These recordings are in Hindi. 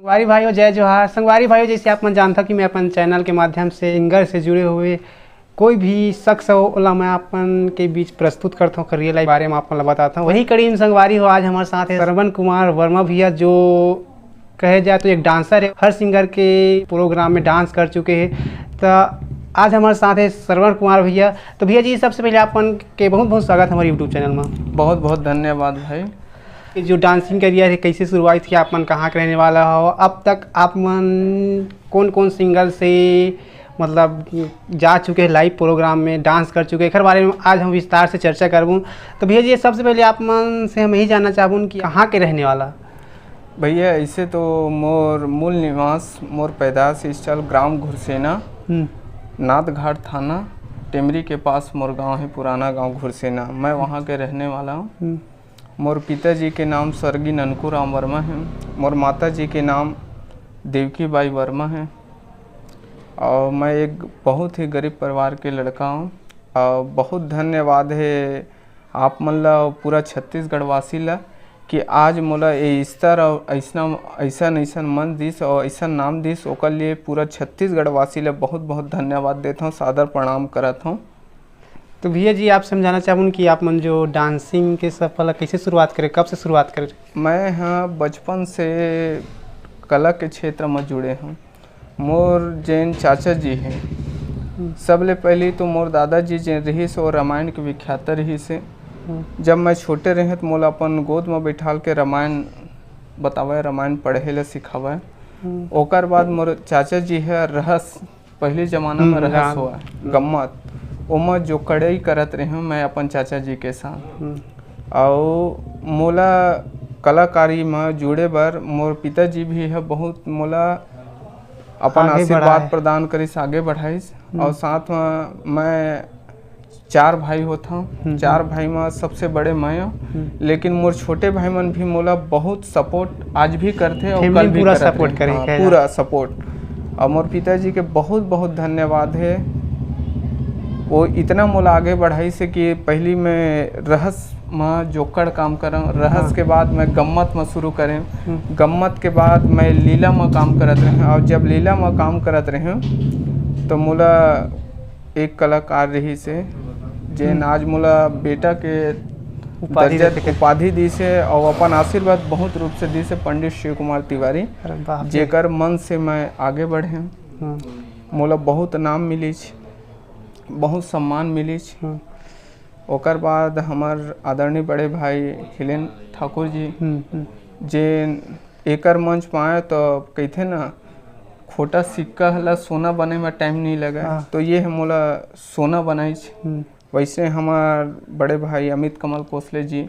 संगवारी भाइयों जय जोहार। संगवारी भाइयों, जैसे आप मन जानता कि मैं अपन चैनल के माध्यम से सिंगर से जुड़े हुए कोई भी शख्स हो ओला मैं अपन के बीच प्रस्तुत करता हूँ, रियल लाइफ बारे में अपन बताता हूँ। वही कड़ी संगवारी हो, आज हमारे साथ है श्रवण कुमार वर्मा भैया, जो कहे जाए तो एक डांसर है, हर सिंगर के प्रोग्राम में डांस कर चुके हैं। तो आज हमारे साथ है श्रवण कुमार भैया। तो भैया जी, सबसे पहले अपन के बहुत बहुत स्वागत है हमारे यूट्यूब चैनल में। बहुत बहुत धन्यवाद भाई। जो डांसिंग करियर है कैसे शुरुआत की, आप मन कहाँ के रहने वाला हो, अब तक आप मन कौन कौन सिंगर से मतलब जा चुके हैं, लाइव प्रोग्राम में डांस कर चुके हैं, हर बारे में आज हम विस्तार से चर्चा करबूँ। तो भैया जी, सबसे पहले आप मन से हम यही जानना चाहूँ कि कहाँ के रहने वाला। भैया ऐसे तो मोर मूल निवास मोर पैदाश स्थल ग्राम घुरसेना, नाथ घाट थाना टेमरी के पास मोर गांव है, पुराना गांव घुरसेना। मैं वहां के रहने वाला हूं। मोर पिताजी के नाम स्वर्गीय ननकू राम वर्मा है, मोर माता जी के नाम देवकी बाई वर्मा है, और मैं एक बहुत ही गरीब परिवार के लड़का हूँ। और बहुत धन्यवाद है आप मन ला, पूरा छत्तीसगढ़ वासी ला, कि आज मोला ये स्तर और ऐसा मन दिस और ऐसा नाम दिस, ओकर लिए पूरा छत्तीसगढ़ वासी ला बहुत बहुत धन्यवाद देता हूँ, सादर प्रणाम करता हूँ। तो भैया जी, आप समझाना चाहूँ कि आप मन जो डांसिंग के सफल कैसे शुरुआत करें, कब से शुरुआत करें? मैं हाँ बचपन से कला के क्षेत्र में जुड़े हूँ। मोर जैन चाचा जी हैं, सबले पहले तो मोर दादाजी जैन रही से और रामायण के विख्यात रही से। जब मैं छोटे रहे तो मोला अपन गोद में बैठाल के रामायण बतावे, रामायण पढ़े ला सिखावे। ओकर बाद मोर चाचा जी है रहस, पहले जमाना में रहस हुआ गम्मत, ओमा जो कड़ाई करत रहे मैं अपन चाचा जी के साथ। और मोला कलाकारी में जुड़े बर मोर पिताजी भी है बहुत मोला अपन आशीर्वाद प्रदान करिस, आगे बढ़ाइस। और साथ में मैं 4 भाई होता हूँ, 4 भाई में सबसे बड़े मैं हूँ, लेकिन मोर छोटे भाई मन भी मोला बहुत सपोर्ट आज भी करते और कल भी पूरा सपोर्ट करें, पूरा सपोर्ट। और मोर पिताजी के बहुत बहुत धन्यवाद है, वो इतना मोला आगे बढ़ाई से कि पहली मैं रहस में जोकड़ काम करूँ, रहस के बाद मैं गम्मत में शुरू करें, गम्मत के बाद मैं लीला में काम करत रहे। और जब लीला में काम करत रहे तो मोला एक कलाकार रही से जैन आज मोला बेटा के उपाधि दी से और अपन आशीर्वाद बहुत रूप से दी से, पंडित शिव कुमार तिवारी, जेकर मन से मैं आगे बढ़े। मोला बहुत नाम मिली, बहुत सम्मान मिली। ओकर बाद हमार आदरणीय बड़े भाई हिलेन ठाकुर जी जे एकर मंच पाए तो कहते ना खोटा सिक्का हला सोना बने में टाइम नहीं लगा, तो ये है मोला सोना बनाई। वैसे हमार बड़े भाई अमित कमल कोसले जी,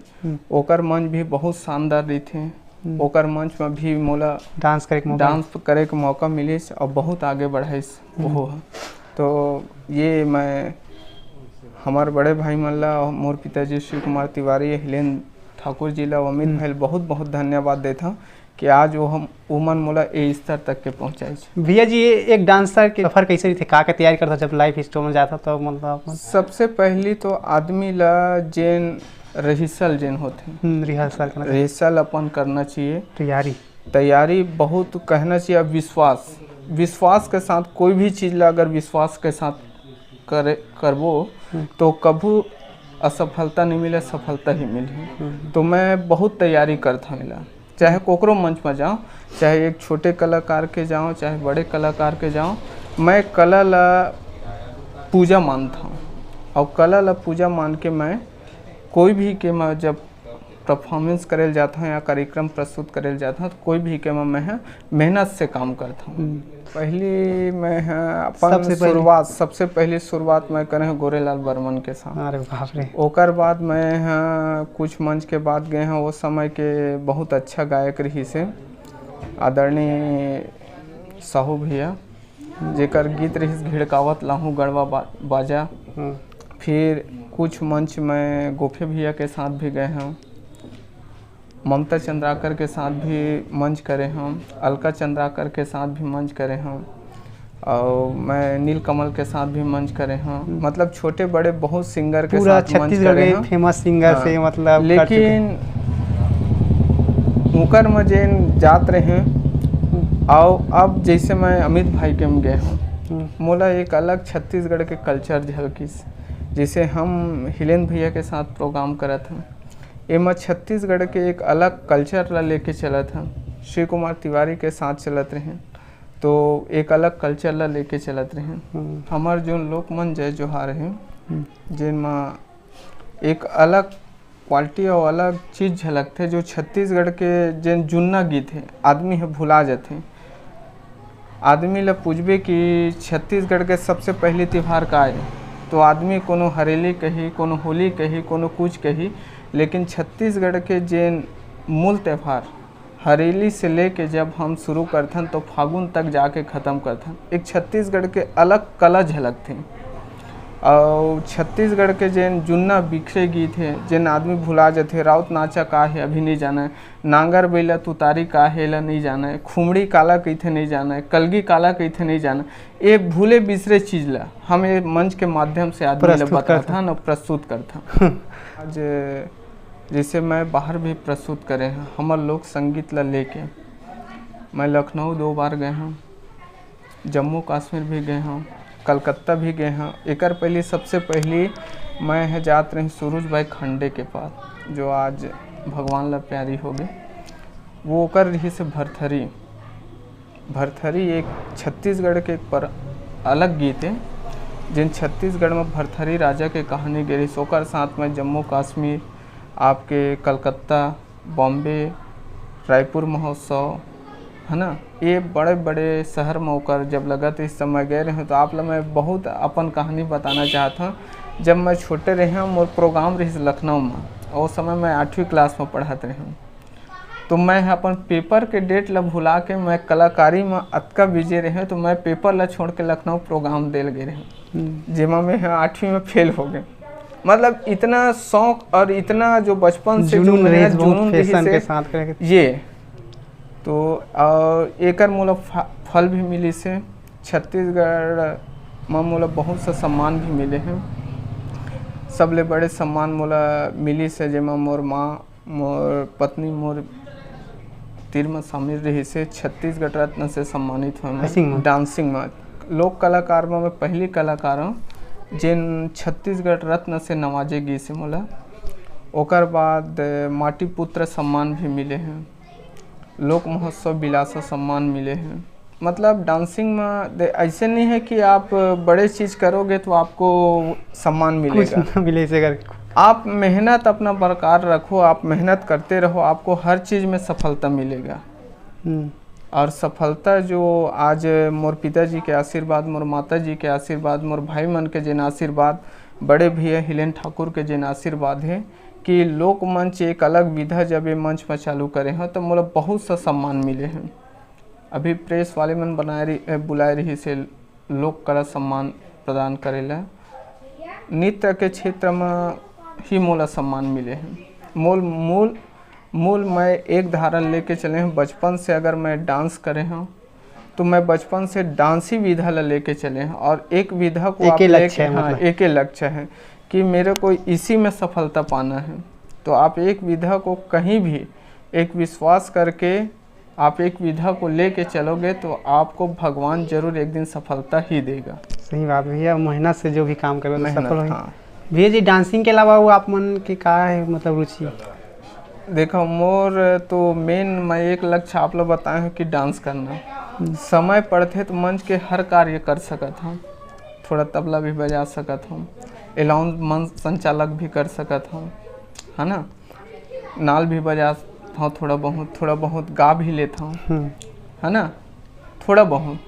ओकर मंच भी बहुत शानदार रही थे, ओकर मंच में भी मोला डांस करे के मौका मिली और बहुत आगे बढ़ाइस वो। तो ये मैं हमारे बड़े भाई मन ला, मोर पिताजी शिव कुमार तिवारी, हिलेन ठाकुर जी ला, अमित भाई बहुत बहुत धन्यवाद देता हूँ कि आज वो मन मोला ए स्तर तक के पहुँचाई। भैया जी, एक डांसर के सफर कैसे रही थे, का तैयारी करता जब लाइव स्टोर में जाता तो मतलब? सबसे पहली तो आदमी ला जेन रिहर्सल जेन होते, रिहर्सल अपन करना चाहिए, तैयारी बहुत कहना चाहिए। विश्वास के साथ कोई भी चीज़ ला अगर विश्वास के साथ करबो तो कभी असफलता नहीं मिले, सफलता ही मिले। तो मैं बहुत तैयारी करता मिला, चाहे कोकरो मंच में जाऊँ, चाहे एक छोटे कलाकार के जाऊँ, चाहे बड़े कलाकार के जाऊँ, मैं कला ला पूजा मानता हूँ। और कला ला पूजा मान के मैं कोई भी के मैं जब परफॉर्मेंस करेल जाता हूँ या कार्यक्रम प्रस्तुत करेल जाता हूँ तो कोई भी के मैं मेहनत से काम करता हूँ। पहली मैं अपन सबसे पहली शुरुआत मैं करे हूँ गोरेलाल बर्मन के साथ। अरे बाप रे। ओकर बाद मैं कुछ मंच के बाद गए हैं, वो समय के बहुत अच्छा गायक रही से आदरणीय साहू भैया, जेकर गीत रही घिड़कावत लाहू गढ़वा बाजा। फिर कुछ मंच में गोफे भैया के साथ भी गए हैं, ममता चंद्राकर के साथ भी मंच करे हम, अलका चंद्राकर के साथ भी मंच करे हम, और मैं नील कमल के साथ भी मंच करे हैं। मतलब छोटे बड़े बहुत सिंगर के साथ मंच करे हैं, फेमस सिंगर से मतलब। लेकिन उकर में जेन जात रहे आओ अब जैसे मैं अमित भाई के में गया हूँ, मोला एक अलग छत्तीसगढ़ के कल्चर झलकिस। जैसे हम हिलेन भैया के साथ प्रोग्राम करा था, एमा छत्तीसगढ़ के एक अलग कल्चर ला लेके चला था। शिव कुमार तिवारी के साथ चलत रहे तो एक अलग कल्चर ला लेके चलत रहे। हमार जो लोकमन जय जोहार है जिनमें एक अलग क्वालिटी और अलग चीज़ झलकते जो छत्तीसगढ़ के जिन जुन्ना गीत है आदमी है भुला जाते। आदमी ला पूछबे कि छत्तीसगढ़ के सबसे पहले त्यौहार का है तो आदमी कोनो हरेली कही, कोनो होली कही, कोनो कुछ कही, लेकिन छत्तीसगढ़ के जिन मूल त्यौहार हरेली से लेके जब हम शुरू करथन तो फागुन तक जाके ख़त्म करथन। एक छत्तीसगढ़ के अलग कला झलकते और छत्तीसगढ़ के जिन जुन्ना बिखरे गीत है जिन आदमी भुला जाते। राउत नाचा का है अभी नहीं जाना है, नांगर बैला तुतारी का है ला नहीं जाना है, खुमड़ी काला कईथे नहीं जाना है, कलगी काला कईथे नहीं जाना। ये भूले बिसरे चीज़ ला हम ये मंच के माध्यम से आदमी ला बताता न प्रस्तुत करता। आज जैसे मैं बाहर भी प्रस्तुत करे हैं हमार लोक संगीत ला लेके, मैं लखनऊ 2 बार गए हूँ, जम्मू कश्मीर भी गए हूँ, कलकत्ता भी गए हैं। एक पहले सबसे पहले मैं है जात रही सूरज भाई खंडे के पास जो आज भगवान ला प्यारी हो गए। वो कर रही से भरथरी। भरथरी एक छत्तीसगढ़ के पर अलग गीत है जिन छत्तीसगढ़ में भरथरी राजा के कहानी गिरी। सोकर साथ में जम्मू कश्मीर, आपके कलकत्ता, बॉम्बे, रायपुर महोत्सव है ना, ये बड़े बड़े शहर में होकर जब लगा तो इस समय गए रहे तो आप लोग मैं बहुत अपन कहानी बताना चाहता हूँ। जब मैं छोटे रहे मोर प्रोग्राम रही लखनऊ में, उस समय मैं 8वीं क्लास में पढ़त रही तो मैं अपन पेपर के डेट ला भुला के मैं कलाकारी में अतका बिजी रहे तो मैं पेपर ला छोड़ के लखनऊ प्रोग्राम देल गए रहे जिमा में 8वीं में फेल हो गए। मतलब इतना शौक और इतना जो बचपन से जुनून के साथ ये तो एक मोला फल भी मिली से छत्तीसगढ़ में मोला बहुत सा सम्मान भी मिले हैं। सबले बड़े सम्मान मोला मिली से जेमा मोर माँ मोर पत्नी मोर तीर में शामिल रही से छत्तीसगढ़ रत्न से सम्मानित हुए डांसिंग में। लोक कलाकार में मैं पहली कलाकार हूँ जिन छत्तीसगढ़ रत्न से नवाजे गई से मोला। ओकर बाद माटी पुत्र सम्मान भी मिले हैं, लोक महोत्सव बिलासा सम्मान मिले हैं। मतलब डांसिंग में ऐसे नहीं है कि आप बड़े चीज़ करोगे तो आपको सम्मान मिलेगा, कुछ मिलेगा। आप मेहनत अपना बरकरार रखो, आप मेहनत करते रहो, आपको हर चीज़ में सफलता मिलेगा। और सफलता जो आज मोर पिताजी के आशीर्वाद, मोर माता जी के आशीर्वाद, मोर भाई मन के जिन आशीर्वाद, बड़े भैया हिलेन ठाकुर के जिन आशीर्वाद है कि लोक मंच एक अलग विधा जब ये मंच पर चालू करे हैं तो मोला बहुत सा सम्मान मिले हैं। अभी प्रेस वाले मन बुलाए रही से लोक कला सम्मान प्रदान करेला। नृत्य के क्षेत्र में ही मोला सम्मान मिले हैं। मूल मैं एक धारण लेके चले हैं बचपन से। अगर मैं डांस करे हूँ तो मैं बचपन से डांसी विधा ला लेके चले हैं और एक विधा को आप लेके एक ही लक्ष्य है कि मेरे को इसी में सफलता पाना है। तो आप एक विधा को कहीं भी एक विश्वास करके आप एक विधा को लेके चलोगे तो आपको भगवान जरूर एक दिन सफलता ही देगा। सही बात भैया, मेहनत से जो भी काम करोगे सफल होगा। भैया जी डांसिंग के अलावा वो आप मन के का है मतलब रुचि? देखो मोर तो मेन मैं एक लक्ष्य आप लोग बताए हैं कि डांस करना। समय पड़ते तो मंच के हर कार्य कर सकता हूँ, थोड़ा तबला भी बजा सकता हूँ, अलाउंस मंच संचालक भी कर सकता हूँ, है ना, नाल भी बजाता हूँ, थोड़ा बहुत गा भी लेता हूँ, है ना, थोड़ा बहुत।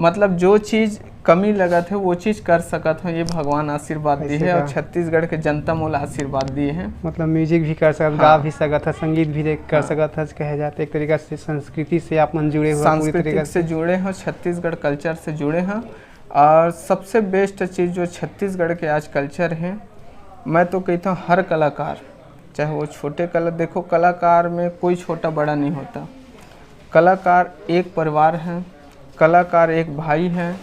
मतलब जो चीज़ कमी लगा थे वो चीज़ कर सकता हूँ। ये भगवान आशीर्वाद दिए है और छत्तीसगढ़ के जनता मोला आशीर्वाद दिए हैं। मतलब म्यूजिक भी कर सकता, गा भी सकता, संगीत भी कर सकता, कहे जाते एक तरीका से संस्कृति से आप मन जुड़े हुए, सांस्कृतिक से जुड़े हैं, छत्तीसगढ़ कल्चर से जुड़े हैं। और सबसे बेस्ट चीज़ जो छत्तीसगढ़ के आज कल्चर है, मैं तो कहता हूँ हर कलाकार चाहे वो छोटे देखो कलाकार में कोई छोटा बड़ा नहीं होता। कलाकार एक परिवार है, कलाकार एक भाई है,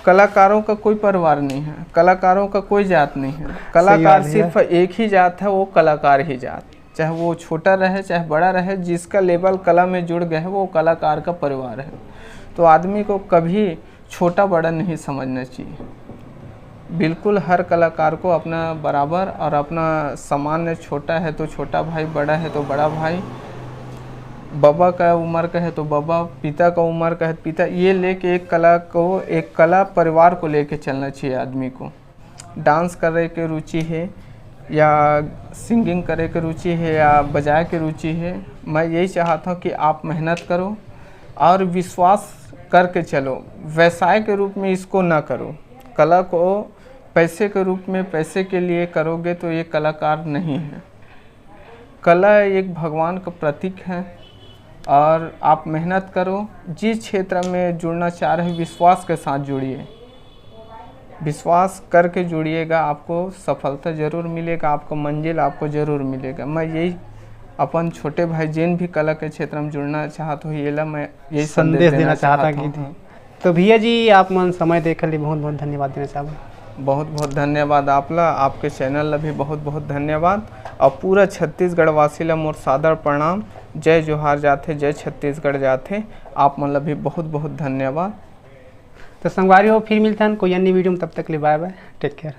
कलाकारों का कोई परिवार नहीं है, कलाकारों का कोई जात नहीं है। कलाकार सिर्फ एक ही जात है, वो कलाकार ही जात। चाहे वो छोटा रहे चाहे बड़ा रहे, जिसका लेवल कला में जुड़ गया है वो कलाकार का परिवार है। तो आदमी को कभी छोटा बड़ा नहीं समझना चाहिए, बिल्कुल हर कलाकार को अपना बराबर और अपना सामान्य, छोटा है तो छोटा भाई, बड़ा है तो बड़ा भाई, बाबा का उम्र का है तो बाबा, पिता का उम्र का है पिता, ये लेके एक कला को, एक कला परिवार को लेके चलना चाहिए आदमी को। डांस करे के रुचि है या सिंगिंग करे के रुचि है या बजाए के रुचि है, मैं यही चाहता हूँ कि आप मेहनत करो और विश्वास करके चलो, व्यवसाय के रूप में इसको ना करो। कला को पैसे के रूप में, पैसे के लिए करोगे तो ये कलाकार नहीं है। कला एक भगवान का प्रतीक है और आप मेहनत करो, जिस क्षेत्र में जुड़ना चाह रहे हैं विश्वास के साथ जुड़िए, विश्वास करके जुड़िएगा, आपको सफलता ज़रूर मिलेगा, आपको मंजिल आपको ज़रूर मिलेगा। मैं यही अपन छोटे भाई जिन भी कला के क्षेत्र में जुड़ना चाहता हूँ, ये ला मैं यही संदेश देना चाहता कि तो भैया जी आप मन समय देखे लिए बहुत बहुत धन्यवाद देना चाहूँगा। बहुत बहुत धन्यवाद आपला, आपके चैनल ला भी बहुत बहुत धन्यवाद और पूरा छत्तीसगढ़ वासी ला मोर सादर प्रणाम, जय जोहार जाथे, जय छत्तीसगढ़ जाथे। आप मन ला भी बहुत बहुत धन्यवाद। तो संगवारी हो फिर मिलते हैं कोई अन्य वीडियो में, तब तक ले बाय बाय, टेक केयर।